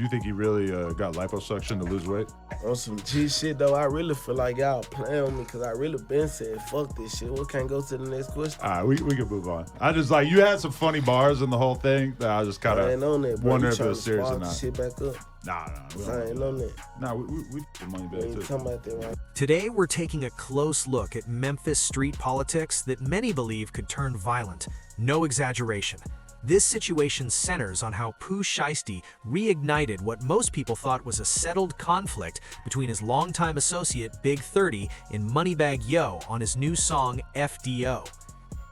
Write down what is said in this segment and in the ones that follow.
You think he really got liposuction to lose weight? On some G shit though, I really feel like y'all playing with me because I really been saying fuck this shit. We can't go to the next question. All right, we can move on. I just like, you had some funny bars in the whole thing that I just kind of wonder if it was serious or not. Shit back up. Nah. I ain't on that. Nah, we the money back too. Talking about that, right? Today, we're taking a close look at Memphis street politics that many believe could turn violent. No exaggeration. This situation centers on how Pooh Shiesty reignited what most people thought was a settled conflict between his longtime associate Big 30 and Moneybagg Yo on his new song FDO.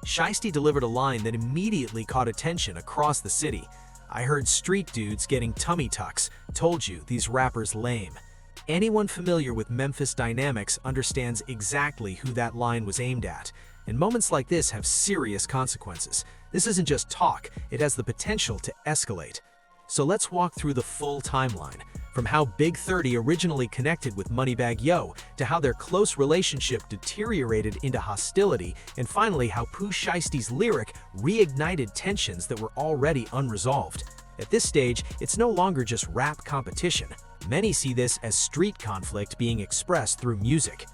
Shisty delivered a line that immediately caught attention across the city. "I heard street dudes getting tummy tucks. Told you, these rappers lame." Anyone familiar with Memphis dynamics understands exactly who that line was aimed at. And moments like this have serious consequences. This isn't just talk, it has the potential to escalate. So let's walk through the full timeline, from how Big 30 originally connected with Moneybagg Yo, to how their close relationship deteriorated into hostility, and finally how Pooh Shiesty's lyric reignited tensions that were already unresolved. At this stage, it's no longer just rap competition. Many see this as street conflict being expressed through music.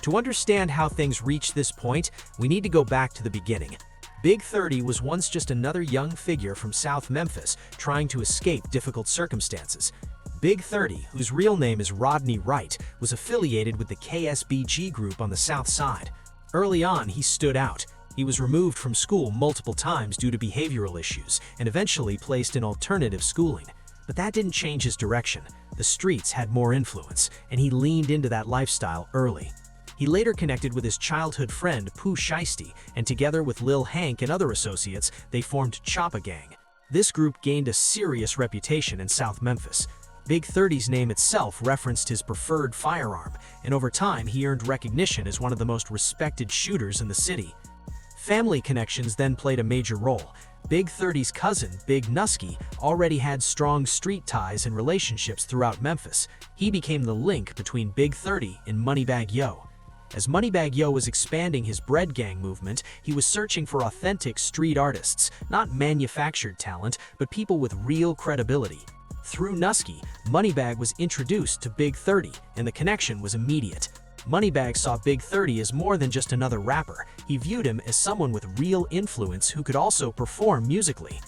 To understand how things reached this point, we need to go back to the beginning. Big 30 was once just another young figure from South Memphis trying to escape difficult circumstances. Big 30, whose real name is Rodney Wright, was affiliated with the KSBG group on the South Side. Early on, he stood out. He was removed from school multiple times due to behavioral issues and eventually placed in alternative schooling. But that didn't change his direction. The streets had more influence, and he leaned into that lifestyle early. He later connected with his childhood friend Pooh Shiesty, and together with Lil Hank and other associates, they formed Choppa Gang. This group gained a serious reputation in South Memphis. Big 30's name itself referenced his preferred firearm, and over time he earned recognition as one of the most respected shooters in the city. Family connections then played a major role. Big 30's cousin, Big Nusky, already had strong street ties and relationships throughout Memphis. He became the link between Big 30 and Moneybagg Yo. As Moneybagg Yo was expanding his bread gang movement, he was searching for authentic street artists, not manufactured talent, but people with real credibility. Through Nusky, Moneybagg was introduced to Big 30, and the connection was immediate. Moneybagg saw Big 30 as more than just another rapper. He viewed him as someone with real influence who could also perform musically.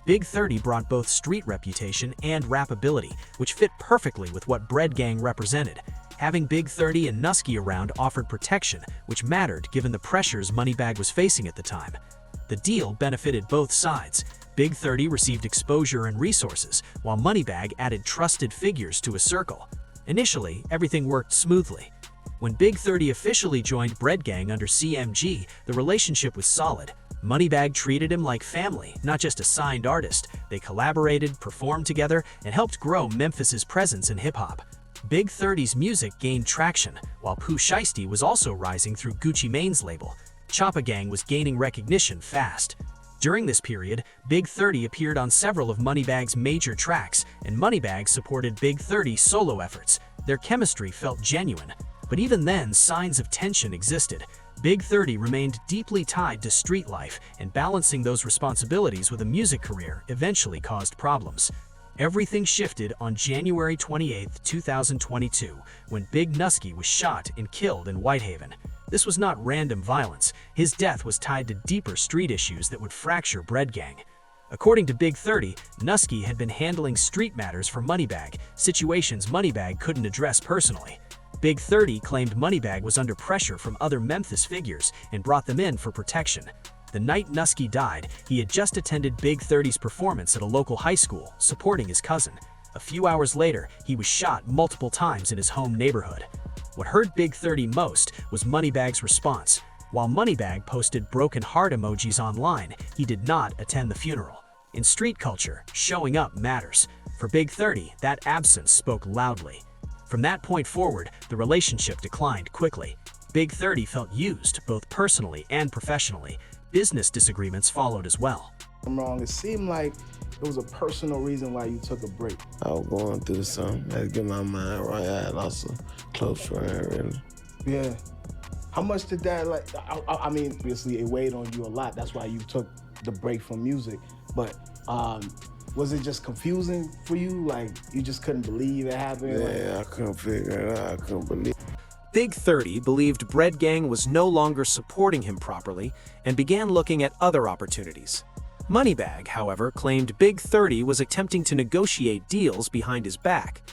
Big 30 brought both street reputation and rap ability, which fit perfectly with what Bread Gang represented. Having Big 30 and Nusky around offered protection, which mattered given the pressures Moneybagg was facing at the time. The deal benefited both sides. Big 30 received exposure and resources, while Moneybagg added trusted figures to his circle. Initially, everything worked smoothly. When Big 30 officially joined Bread Gang under CMG, the relationship was solid. Moneybagg treated him like family, not just a signed artist. They collaborated, performed together, and helped grow Memphis's presence in hip-hop. Big 30's music gained traction, while Pooh Shiesty was also rising through Gucci Mane's label. Choppa Gang was gaining recognition fast. During this period, Big 30 appeared on several of Moneybagg's major tracks, and Moneybagg supported Big 30's solo efforts. Their chemistry felt genuine. But even then, signs of tension existed. Big 30 remained deeply tied to street life, and balancing those responsibilities with a music career eventually caused problems. Everything shifted on January 28, 2022, when Big Nusky was shot and killed in Whitehaven. This was not random violence. His death was tied to deeper street issues that would fracture Bread Gang. According to Big 30, Nusky had been handling street matters for Moneybagg, situations Moneybagg couldn't address personally. Big 30 claimed Moneybagg was under pressure from other Memphis figures and brought them in for protection. The night Nusky died, he had just attended Big 30's performance at a local high school, supporting his cousin. A few hours later, he was shot multiple times in his home neighborhood. What hurt Big 30 most was Moneybagg's response. While Moneybagg posted broken heart emojis online, he did not attend the funeral. In street culture, showing up matters. For Big 30, that absence spoke loudly. From that point forward, the relationship declined quickly. Big 30 felt used, both personally and professionally. Business disagreements followed as well. I'm wrong. It seemed like it was a personal reason why you took a break. I was going through something. I had to get my mind right. I lost a close friend, really. Yeah. How much did that, I mean, obviously it weighed on you a lot. That's why you took the break from music. But Was it just confusing for you? Like, you just couldn't believe it happened? Yeah, I couldn't figure it out. I couldn't believe. Big 30 believed Bread Gang was no longer supporting him properly and began looking at other opportunities. Moneybagg, however, claimed Big 30 was attempting to negotiate deals behind his back.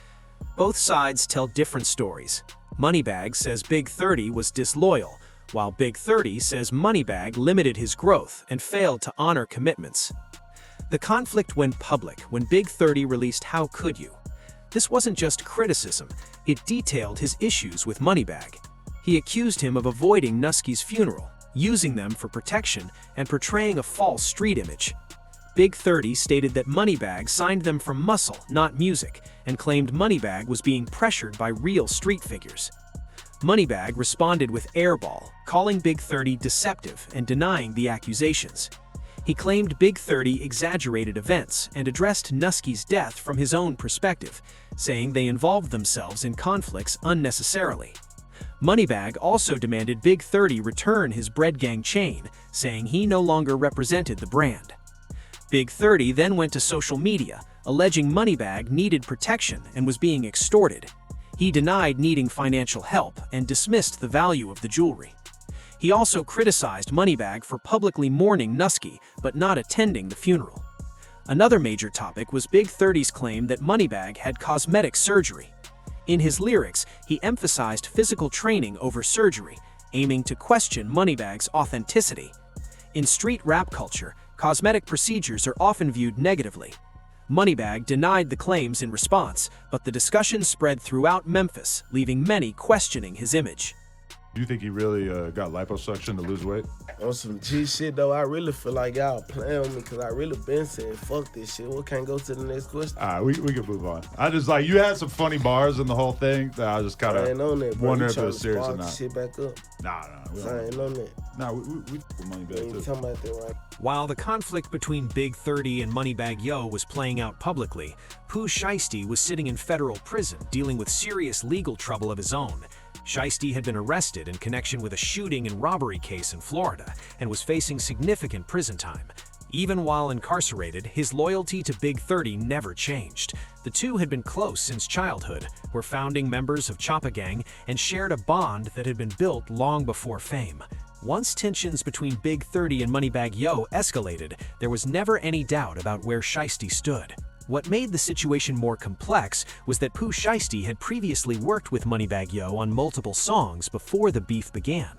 Both sides tell different stories. Moneybagg says Big 30 was disloyal, while Big 30 says Moneybagg limited his growth and failed to honor commitments. The conflict went public when Big 30 released How Could You? This wasn't just criticism, it detailed his issues with Moneybagg. He accused him of avoiding Nusky's funeral, using them for protection, and portraying a false street image. Big 30 stated that Moneybagg signed them for muscle, not music, and claimed Moneybagg was being pressured by real street figures. Moneybagg responded with airball, calling Big 30 deceptive and denying the accusations. He claimed Big 30 exaggerated events and addressed Nusky's death from his own perspective, saying they involved themselves in conflicts unnecessarily. Moneybagg also demanded Big 30 return his Bread Gang chain, saying he no longer represented the brand. Big 30 then went to social media, alleging Moneybagg needed protection and was being extorted. He denied needing financial help and dismissed the value of the jewelry. He also criticized Moneybagg for publicly mourning Nusky but not attending the funeral. Another major topic was Big 30's claim that Moneybagg had cosmetic surgery. In his lyrics, he emphasized physical training over surgery, aiming to question Moneybagg's authenticity. In street rap culture, cosmetic procedures are often viewed negatively. Moneybagg denied the claims in response, but the discussion spread throughout Memphis, leaving many questioning his image. Do you think he really got liposuction to lose weight? On some G shit though, I really feel like y'all playing with me because I really been saying fuck this shit. We can't go to the next question. All right, we can move on. I just like, you had some funny bars in the whole thing that I just kind of wonder if it was serious or not. Shit back up. Nah. I ain't on that. Nah, we put Moneybagg too. Talking about that, right? While the conflict between Big 30 and Moneybagg Yo was playing out publicly, Pooh Shiesty was sitting in federal prison dealing with serious legal trouble of his own. Shisty had been arrested in connection with a shooting and robbery case in Florida and was facing significant prison time. Even while incarcerated, his loyalty to Big 30 never changed. The two had been close since childhood, were founding members of Choppa Gang, and shared a bond that had been built long before fame. Once tensions between Big 30 and Moneybagg Yo escalated, there was never any doubt about where Shisty stood. What made the situation more complex was that Pooh Shiesty had previously worked with Moneybagg Yo on multiple songs before the beef began.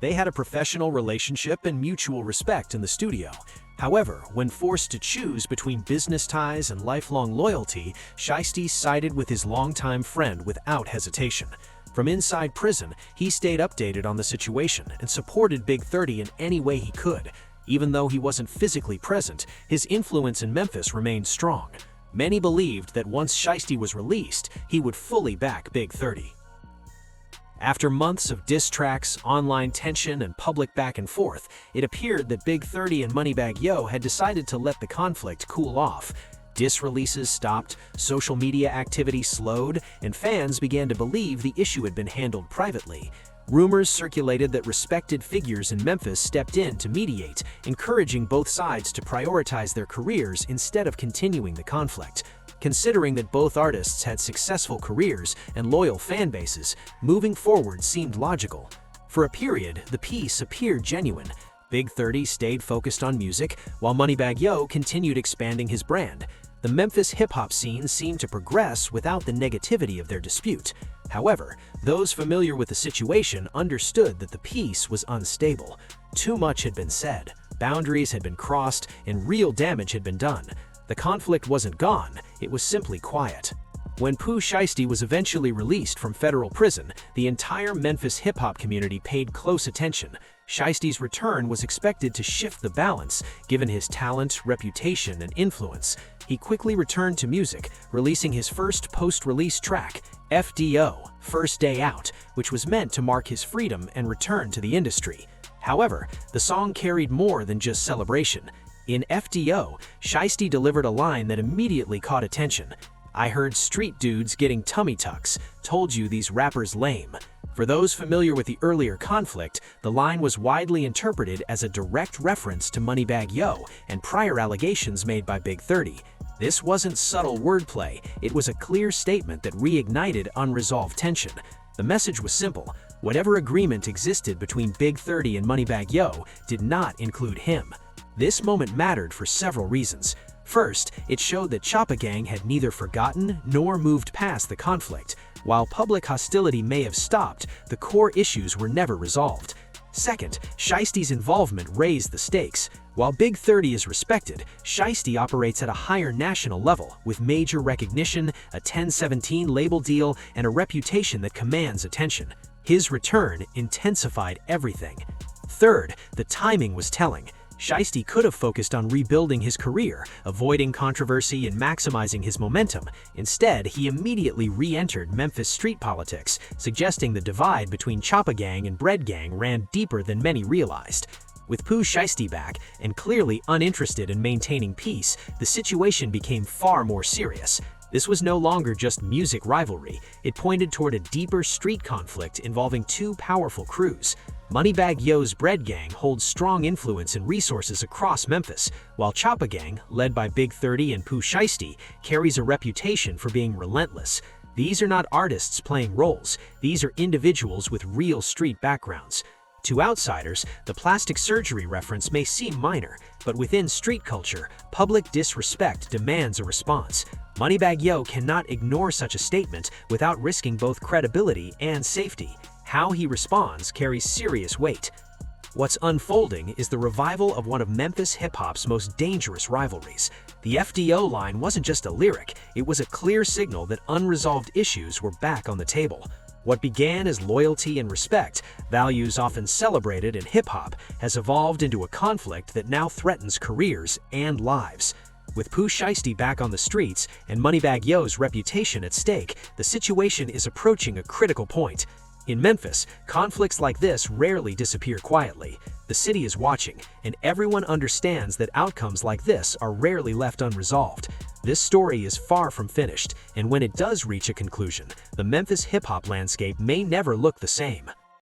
They had a professional relationship and mutual respect in the studio. However, when forced to choose between business ties and lifelong loyalty, Shisty sided with his longtime friend without hesitation. From inside prison, he stayed updated on the situation and supported Big 30 in any way he could. Even though he wasn't physically present, his influence in Memphis remained strong. Many believed that once Shisty was released, he would fully back Big 30. After months of diss tracks, online tension, and public back and forth, it appeared that Big 30 and Moneybagg Yo had decided to let the conflict cool off. Diss releases stopped, social media activity slowed, and fans began to believe the issue had been handled privately. Rumors circulated that respected figures in Memphis stepped in to mediate, encouraging both sides to prioritize their careers instead of continuing the conflict. Considering that both artists had successful careers and loyal fan bases, moving forward seemed logical. For a period, the peace appeared genuine. Big 30 stayed focused on music, while Moneybagg Yo continued expanding his brand. The Memphis hip-hop scene seemed to progress without the negativity of their dispute. However, those familiar with the situation understood that the peace was unstable. Too much had been said, boundaries had been crossed, and real damage had been done. The conflict wasn't gone, it was simply quiet. When Pooh Shiesty was eventually released from federal prison, the entire Memphis hip-hop community paid close attention. Shiesty's return was expected to shift the balance, given his talent, reputation, and influence. He quickly returned to music, releasing his first post-release track, FDO, First Day Out, which was meant to mark his freedom and return to the industry. However, the song carried more than just celebration. In FDO, Shisty delivered a line that immediately caught attention. "I heard street dudes getting tummy tucks, told you these rappers lame." For those familiar with the earlier conflict, the line was widely interpreted as a direct reference to Moneybagg Yo and prior allegations made by Big 30. This wasn't subtle wordplay, it was a clear statement that reignited unresolved tension. The message was simple: whatever agreement existed between Big 30 and Moneybagg Yo did not include him. This moment mattered for several reasons. First, it showed that Choppa Gang had neither forgotten nor moved past the conflict. While public hostility may have stopped, the core issues were never resolved. Second, Shisty's involvement raised the stakes. While Big 30 is respected, Shisty operates at a higher national level, with major recognition, a 1017 label deal, and a reputation that commands attention. His return intensified everything. Third, the timing was telling. Shisty could have focused on rebuilding his career, avoiding controversy and maximizing his momentum. Instead, he immediately re-entered Memphis street politics, suggesting the divide between Choppa Gang and Bread Gang ran deeper than many realized. With Pooh Shiesty back and clearly uninterested in maintaining peace, the situation became far more serious. This was no longer just music rivalry, it pointed toward a deeper street conflict involving two powerful crews. Moneybagg Yo's Bread Gang holds strong influence and resources across Memphis, while Choppa Gang, led by Big 30 and Pooh Shiesty, carries a reputation for being relentless. These are not artists playing roles, these are individuals with real street backgrounds. To outsiders, the plastic surgery reference may seem minor, but within street culture, public disrespect demands a response. Moneybagg Yo cannot ignore such a statement without risking both credibility and safety. How he responds carries serious weight. What's unfolding is the revival of one of Memphis hip-hop's most dangerous rivalries. The FDO line wasn't just a lyric, it was a clear signal that unresolved issues were back on the table. What began as loyalty and respect, values often celebrated in hip-hop, has evolved into a conflict that now threatens careers and lives. With Pooh Shiesty back on the streets and Moneybagg Yo's reputation at stake, the situation is approaching a critical point. In Memphis, conflicts like this rarely disappear quietly. The city is watching, and everyone understands that outcomes like this are rarely left unresolved. This story is far from finished, and when it does reach a conclusion, the Memphis hip-hop landscape may never look the same.